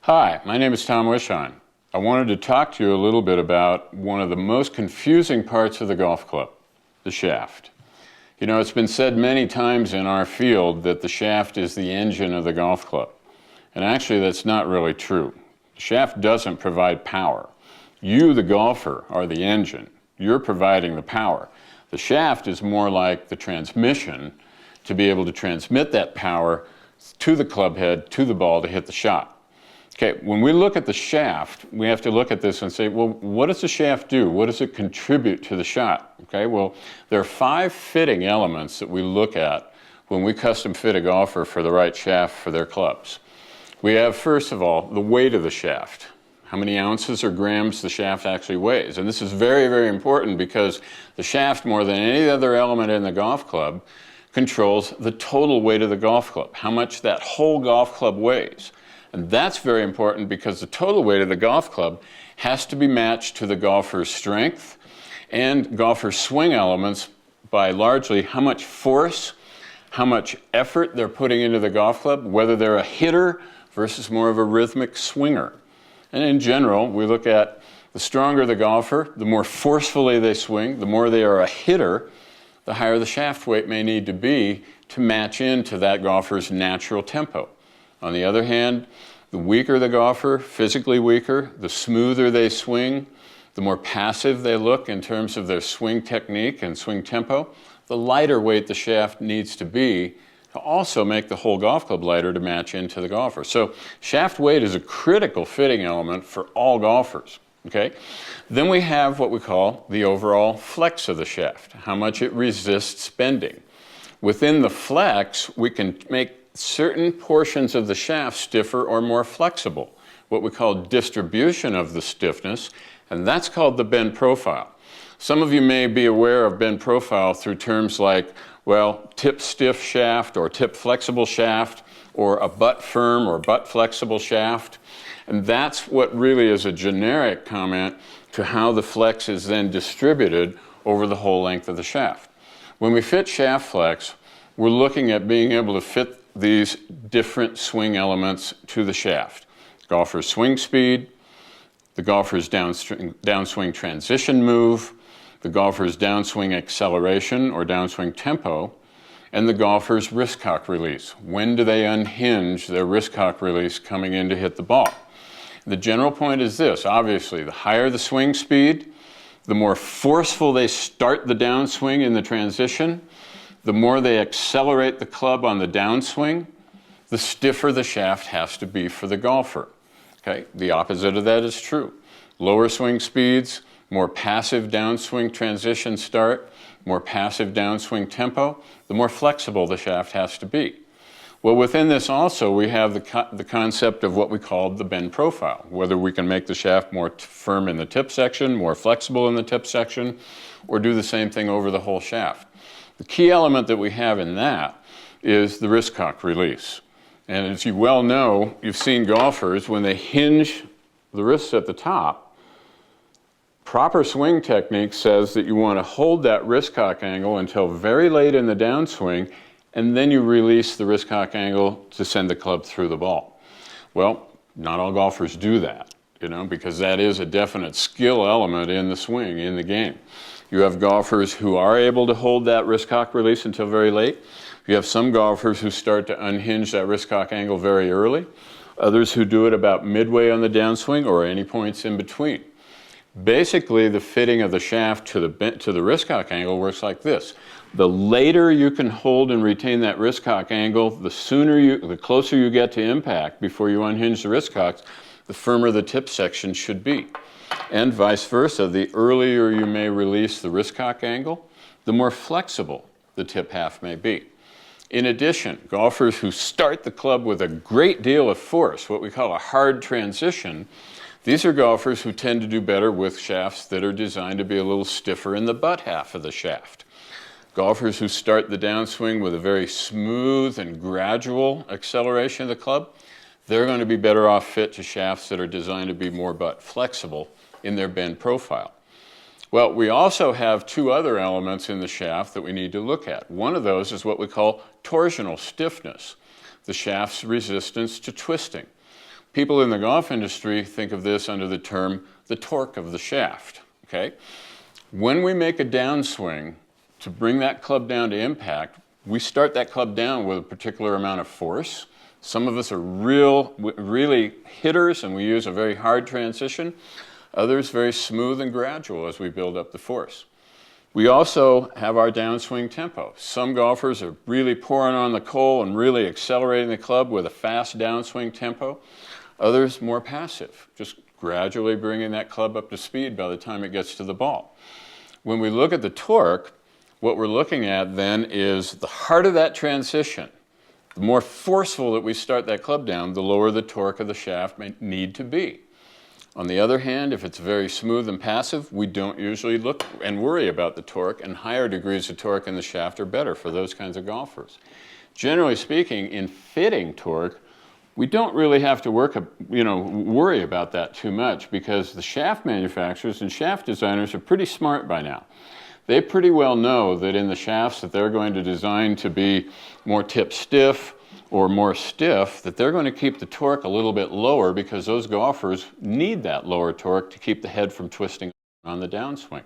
Hi, my name is Tom Wishon. I wanted to talk to you a little bit about one of the most confusing parts of the golf club, the shaft. You know, it's been said many times in our field that the shaft is the engine of the golf club. And actually, that's not really true. The shaft doesn't provide power. You, the golfer, are the engine. You're providing the power. The shaft is more like the transmission to be able to transmit that power to the club head, to the ball to hit the shot. Okay, when we look at the shaft, we have to look at this and say, well, what does the shaft do? What does it contribute to the shot? Okay, well, there are 5 fitting elements that we look at when we custom fit a golfer for the right shaft for their clubs. We have, first of all, the weight of the shaft. How many ounces or grams the shaft actually weighs. And this is very, very important because the shaft, more than any other element in the golf club, controls the total weight of the golf club, how much that whole golf club weighs. And that's very important because the total weight of the golf club has to be matched to the golfer's strength and golfer's swing elements by largely how much force, how much effort they're putting into the golf club, whether they're a hitter versus more of a rhythmic swinger. And in general, we look at the stronger the golfer, the more forcefully they swing, the more they are a hitter, the higher the shaft weight may need to be to match into that golfer's natural tempo. On the other hand, the weaker the golfer, physically weaker, the smoother they swing, the more passive they look in terms of their swing technique and swing tempo, the lighter weight the shaft needs to be to also make the whole golf club lighter to match into the golfer. So shaft weight is a critical fitting element for all golfers. Okay? Then we have what we call the overall flex of the shaft, how much it resists bending. Within the flex, we can make certain portions of the shaft stiffer or more flexible, what we call distribution of the stiffness, and that's called the bend profile. Some of you may be aware of bend profile through terms like, well, tip stiff shaft or tip flexible shaft or a butt firm or butt flexible shaft. And that's what really is a generic comment to how the flex is then distributed over the whole length of the shaft. When we fit shaft flex, we're looking at being able to fit these different swing elements to the shaft. Golfer's swing speed, the golfer's downswing transition move, the golfer's downswing acceleration or downswing tempo, and the golfer's wrist cock release. When do they unhinge their wrist cock release coming in to hit the ball? The general point is this, obviously, the higher the swing speed, the more forceful they start the downswing in the transition, the more they accelerate the club on the downswing, the stiffer the shaft has to be for the golfer. Okay? The opposite of that is true. Lower swing speeds, more passive downswing transition start, more passive downswing tempo, the more flexible the shaft has to be. Well, within this also, we have the concept of what we call the bend profile, whether we can make the shaft more firm in the tip section, more flexible in the tip section, or do the same thing over the whole shaft. The key element that we have in that is the wrist cock release. And as you well know, you've seen golfers, when they hinge the wrists at the top, proper swing technique says that you want to hold that wrist cock angle until very late in the downswing, and then you release the wrist cock angle to send the club through the ball. Well, not all golfers do that, you know, because that is a definite skill element in the swing, in the game. You have golfers who are able to hold that wrist cock release until very late. You have some golfers who start to unhinge that wrist cock angle very early. Others who do it about midway on the downswing or any points in between. Basically, the fitting of the shaft to the wrist cock angle works like this. The later you can hold and retain that wrist cock angle, the closer you get to impact before you unhinge the wrist cocks, the firmer the tip section should be. And vice versa, the earlier you may release the wrist cock angle, the more flexible the tip half may be. In addition, golfers who start the club with a great deal of force, what we call a hard transition, these are golfers who tend to do better with shafts that are designed to be a little stiffer in the butt half of the shaft. Golfers who start the downswing with a very smooth and gradual acceleration of the club, they're going to be better off fit to shafts that are designed to be more butt flexible in their bend profile. Well, we also have 2 other elements in the shaft that we need to look at. One of those is what we call torsional stiffness, the shaft's resistance to twisting. People in the golf industry think of this under the term the torque of the shaft, okay? When we make a downswing to bring that club down to impact, we start that club down with a particular amount of force. Some of us are really hitters and we use a very hard transition. Others very smooth and gradual as we build up the force. We also have our downswing tempo. Some golfers are really pouring on the coal and really accelerating the club with a fast downswing tempo. Others more passive, just gradually bringing that club up to speed by the time it gets to the ball. When we look at the torque, what we're looking at then is the harder that transition. The more forceful that we start that club down, the lower the torque of the shaft may need to be. On the other hand, if it's very smooth and passive, we don't usually look and worry about the torque, and higher degrees of torque in the shaft are better for those kinds of golfers. Generally speaking, in fitting torque, we don't really have to worry about that too much because the shaft manufacturers and shaft designers are pretty smart by now. They pretty well know that in the shafts that they're going to design to be more tip stiff or more stiff, that they're going to keep the torque a little bit lower because those golfers need that lower torque to keep the head from twisting on the downswing.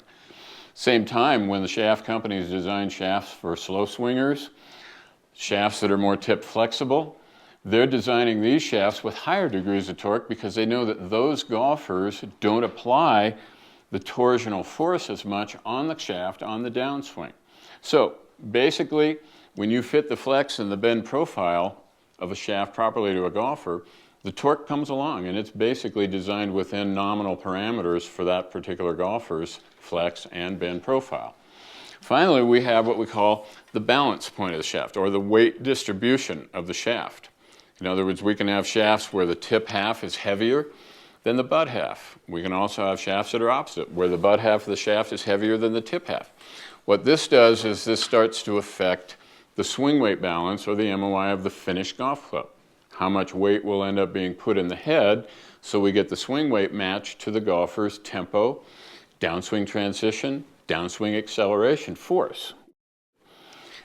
Same time, when the shaft companies design shafts for slow swingers, shafts that are more tip flexible, they're designing these shafts with higher degrees of torque because they know that those golfers don't apply the torsional force as much on the shaft on the downswing. So basically, when you fit the flex and the bend profile of a shaft properly to a golfer, the torque comes along and it's basically designed within nominal parameters for that particular golfer's flex and bend profile. Finally, we have what we call the balance point of the shaft, or the weight distribution of the shaft. In other words, we can have shafts where the tip half is heavier than the butt half. We can also have shafts that are opposite, where the butt half of the shaft is heavier than the tip half. What this does is this starts to affect the swing weight balance, or the MOI, of the finished golf club. How much weight will end up being put in the head so we get the swing weight matched to the golfer's tempo, downswing transition, downswing acceleration, force.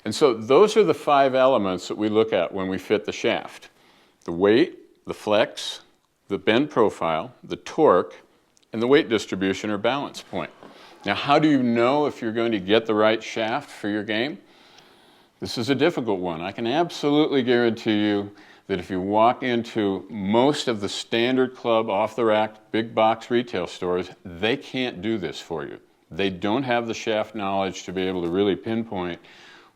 And so those are the 5 elements that we look at when we fit the shaft. The weight, the flex, the bend profile, the torque, and the weight distribution or balance point. Now, how do you know if you're going to get the right shaft for your game? This is a difficult one. I can absolutely guarantee you that if you walk into most of the standard club, off-the-rack, big box retail stores, they can't do this for you. They don't have the shaft knowledge to be able to really pinpoint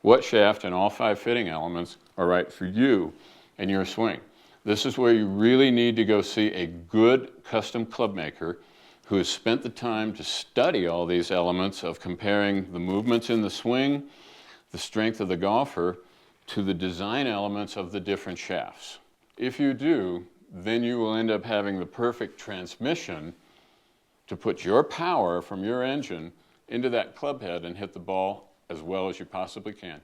what shaft and all 5 fitting elements are right for you and your swing. This is where you really need to go see a good custom club maker who has spent the time to study all these elements of comparing the movements in the swing, the strength of the golfer, to the design elements of the different shafts. If you do, then you will end up having the perfect transmission to put your power from your engine into that club head and hit the ball as well as you possibly can.